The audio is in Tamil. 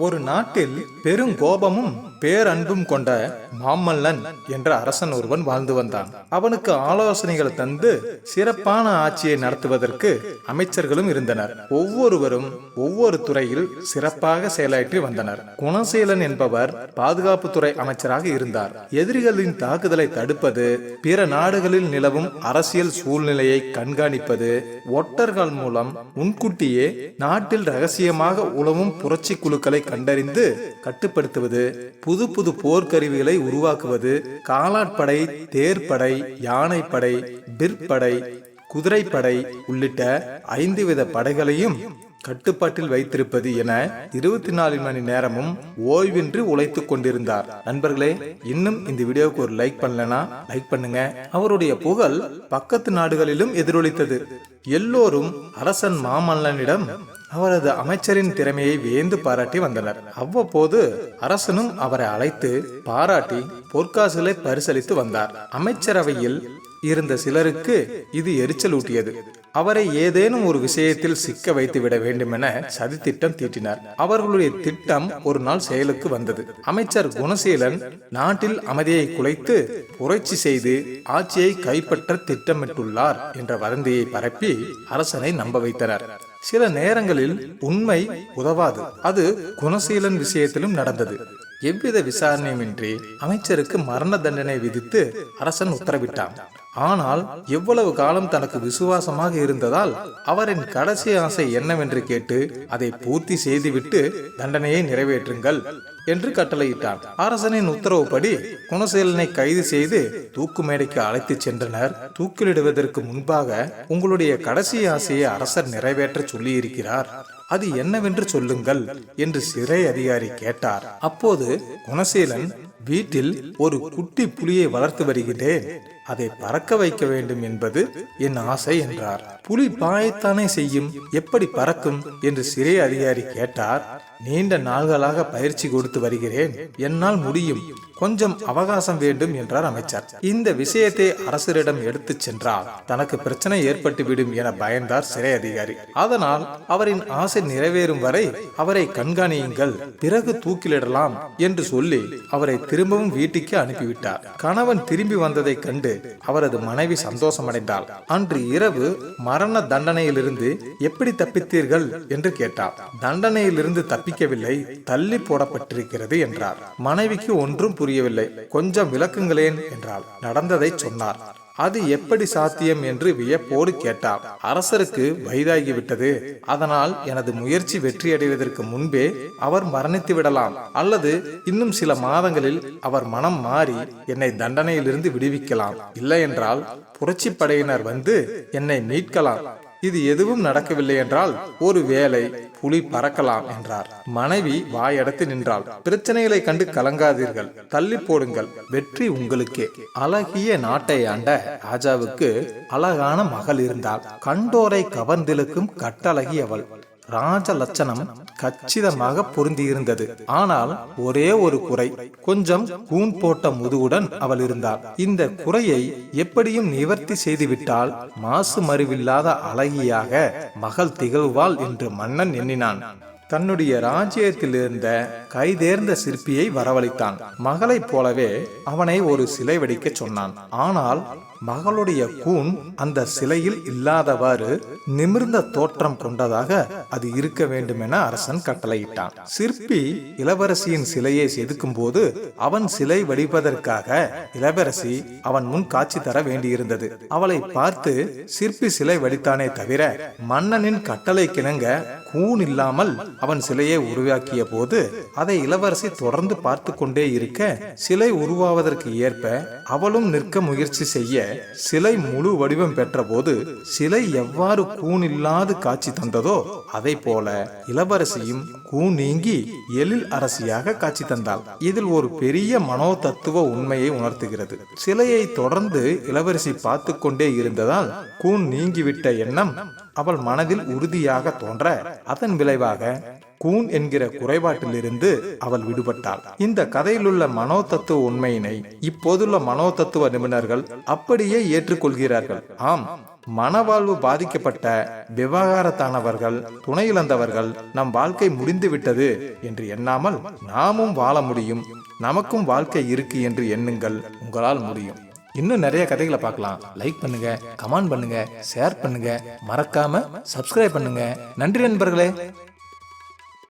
ஒரு நாட்டில் பெருங்கோபமும் பேரன்பும் கொண்ட மாமல்லன் என்ற அரசன் ஒருவன் வாழ்ந்து வந்தான். அவனுக்கு ஆலோசனைகள் தந்து சிறப்பான ஆட்சியை நடத்துவதற்கு அமைச்சர்களும் இருந்தனர். ஒவ்வொருவரும் ஒவ்வொரு துறையில் சிறப்பாக செயலாற்றி வந்தனர். குணசீலன் என்பவர் பாதுகாப்புத்துறை அமைச்சராக இருந்தார். எதிரிகளின் தாக்குதலை தடுப்பது, பிற நாடுகளில் நிலவும் அரசியல் சூழ்நிலையை கண்காணிப்பது, ஒட்டர்கள் மூலம் முன்கூட்டியே நாட்டில் ரகசியமாக உலவும் புரட்சி குழுக்களை கண்டறிந்து கட்டுப்படுத்துவது, புது புது போர்க்கருவிகளை உருவாக்குவது, காலாட்படை, தேர்ப்படை, யானைப்படை, பிற்படை, குதிரைப்படை உள்ளிட்ட 5 வித படைகளையும் கட்டுப்பாட்டில் வைத்திருப்பது என 24 மணி நேரமும் ஓய்வின்றி உழைத்துக் கொண்டிருந்தார். நண்பர்களே, இன்னும் இந்த வீடியோவுக்கு ஒரு லைக் பண்ணலனா லைக் பண்ணுங்க. அவருடைய புகழ் பக்கத்து நாடுகளிலும் எதிரொலித்தது. எல்லோரும் அரசன் மாமல்லனிடம் அவரது அமைச்சரின் திறமையை வியந்து பாராட்டி வந்தனர். அவ்வப்போது அரசனும் அவரை அழைத்து பாராட்டி பொற்காசுகளை பரிசளித்து வந்தார். அமைச்சரவையில் இருந்த சிலருக்கு இது எரிச்சல் ஊட்டியது. அவரை ஏதேனும் ஒரு விஷயத்தில் சிக்க வைத்து விட வேண்டும் என சதித்திட்டம் தீட்டினார். அவர்களுடைய திட்டம் ஒரு நாள் செயலுக்கு வந்தது. அமைச்சர் குணசீலன் நாட்டில் அமைதியை குலைத்து புரட்சி செய்து ஆட்சியை கைப்பற்ற திட்டமிட்டுள்ளார் என்ற வதந்தியை பரப்பி அரசனை நம்ப வைத்தனர். சில நேரங்களில் உண்மை உதவாது. அது குணசீலன் விஷயத்திலும் நடந்தது. எவ்வித விசாரணையுமின்றி அமைச்சருக்கு மரண தண்டனை விதித்து அரசன் உத்தரவிட்டான். ஆனால் எவ்வளவு காலம் தனக்கு விசுவாசமாக இருந்ததால் அவரின் கடைசி ஆசை என்னவென்று கேட்டு அதை பூர்த்தி செய்துவிட்டு தண்டனையை நிறைவேற்றுங்கள் என்று கட்டளையிட்டான். அரசனின் உத்தரவுப்படி குணசீலனை கைது செய்து தூக்கு மேடைக்கு அழைத்து சென்றனர். தூக்கிலிடுவதற்கு முன்பாக உங்களுடைய கடைசி ஆசையை அரசர் நிறைவேற்ற சொல்லி இருக்கிறார், அது என்னவென்று சொல்லுங்கள் என்று சிறை அதிகாரி கேட்டார். அப்போது குணசீலன், வீட்டில் ஒரு குட்டி புலியை வளர்த்து வருகிறேன், அதை பறக்க வைக்க வேண்டும் என்பது என் ஆசை என்றார். புலி பாயத்தானே செய்யும், எப்படி பறக்கும் என்று சிறை அதிகாரி கேட்டார். நீண்ட நாள்களாக பயிற்சி கொடுத்து வருகிறேன், என்னால் முடியும், கொஞ்சம் அவகாசம் வேண்டும் என்றார் அமைச்சர். இந்த விஷயத்தை அரசரிடம் எடுத்து சென்றால் தனக்கு பிரச்சனை ஏற்பட்டுவிடும் என பயந்தார் சிறை அதிகாரி. அதனால் அவரின் ஆசை நிறைவேறும் வரை அவரை கண்காணியுங்கள், பிறகு தூக்கிலிடலாம் என்று சொல்லி அவரை திரும்பவும் வீட்டுக்கு அனுப்பிவிட்டார். கணவன் திரும்பி வந்ததை கண்டு அவரது மனைவி சந்தோஷமடைந்தாள். அன்று இரவு மரண தண்டனையிலிருந்து எப்படி தப்பித்தீர்கள் என்று கேட்டார். தண்டனையிலிருந்து தப்பிக்கவில்லை, தள்ளி போடப்பட்டிருக்கிறது என்றார். மனைவிக்கு ஒன்றும் புரியவில்லை. கொஞ்சம் விளக்குங்களேன் என்றார். நடந்ததை சொன்னார். அது எப்படி சாத்தியம் என்று வியப்போடு கேட்டார். அரசருக்கு வயதாகிவிட்டது, அதனால் எனது முயற்சி வெற்றியடைவதற்கு முன்பே அவர் மரணித்து விடலாம், அல்லது இன்னும் சில மாதங்களில் அவர் மனம் மாறி என்னை தண்டனையிலிருந்து விடுவிக்கலாம், இல்லை என்றால் புரட்சி படையினர் வந்து என்னை மீட்கலாம். இது எதுவும் நடக்கவில்லை என்றால் ஒரு வேளை புலி பறக்கலாம் என்றார். மனைவி வாயடைத்து நின்றாள். பிரச்சனைகளை கண்டு கலங்காதீர்கள், தள்ளி போடுங்கள், வெற்றி உங்களுக்கே. அழகிய நாட்டை ஆண்ட ராஜாவுக்கு அழகான மகள் இருந்தாள். கண்டோரை கவர்ந்திழுக்கும் கட்டழகி அவள். ராஜ லட்சணம் கச்சிதமாக பொருந்தியிருந்தது. ஆனால் ஒரே ஒரு குறை, கொஞ்சம் கூன் போட்ட முதுகுடன் அவள் இருந்தாள். இந்த குறையை எப்படியும் நிவர்த்தி செய்துவிட்டால் மாசு மறுவில்லாத அழகியாக மகள் திகழ்வாள் என்று மன்னன் எண்ணினான். தன்னுடைய ராஜ்யத்தில் இருந்த கைதேர்ந்த சிற்பியை வரவழைத்தான். மகளைப் போலவே அவனை ஒரு சிலை வடிக்க சொன்னான். ஆனால் மகளுடைய கூன் அந்த சிலையில் இல்லாதவாறு நிமிர்ந்த தோற்றம் கொண்டதாக அது இருக்க வேண்டும் என அரசன் கட்டளையிட்டான். சிற்பி இளவரசியின் சிலையை செதுக்கும் போது அவன் சிலை வடிப்பதற்காக இளவரசி அவன் முன் காட்சி தர வேண்டியிருந்தது. அவளை பார்த்து சிற்பி சிலை வடித்தானே தவிர மன்னனின் கட்டளை கிணங்க கூன் இல்லாமல் அவன் சிலையை உருவாக்கிய போது அதை இளவரசி தொடர்ந்து பார்த்து கொண்டே இருக்க, சிலை உருவாவதற்கு ஏற்ப அவளும் நிற்க முயற்சி செய்ய சிலை முழு வடிவம் பெற்ற போது சிலை எவ்வாறு கூன் இல்லாது காட்சி தந்ததோ அதை போல இளவரசியும் கூன் நீங்கி எழில் அரசியாக காட்சி தந்தாள். இதில் ஒரு பெரிய மனோ தத்துவ உண்மையை உணர்த்துகிறது. சிலையை தொடர்ந்து இளவரசி பார்த்து கொண்டே இருந்ததால் கூன் நீங்கிவிட்ட எண்ணம் அவள் மனதில் உறுதியாக தோன்ற, அதன் விளைவாக கூன் என்கிற குறைபாட்டிலிருந்து அவள் விடுபட்டாள். இந்த கதையிலுள்ள மனோ தத்துவ உண்மையினை இப்போதுள்ள மனோ தத்துவ நிபுணர்கள் அப்படியே ஏற்றுக்கொள்கிறார்கள். ஆம், மனவாழ்வு பாதிக்கப்பட்ட விவகாரத்தானவர்கள், துணை இழந்தவர்கள் நம் வாழ்க்கை முடிந்து விட்டது என்று எண்ணாமல் நாமும் வாழ முடியும், நமக்கும் வாழ்க்கை இருக்கு என்று எண்ணுங்கள், உங்களால் முடியும். இன்னும் நிறைய கதைகளை பார்க்கலாம். லைக் பண்ணுங்க, கமெண்ட் பண்ணுங்க, ஷேர் பண்ணுங்க, மறக்காம சப்ஸ்கிரைப் பண்ணுங்க. நன்றி நண்பர்களே.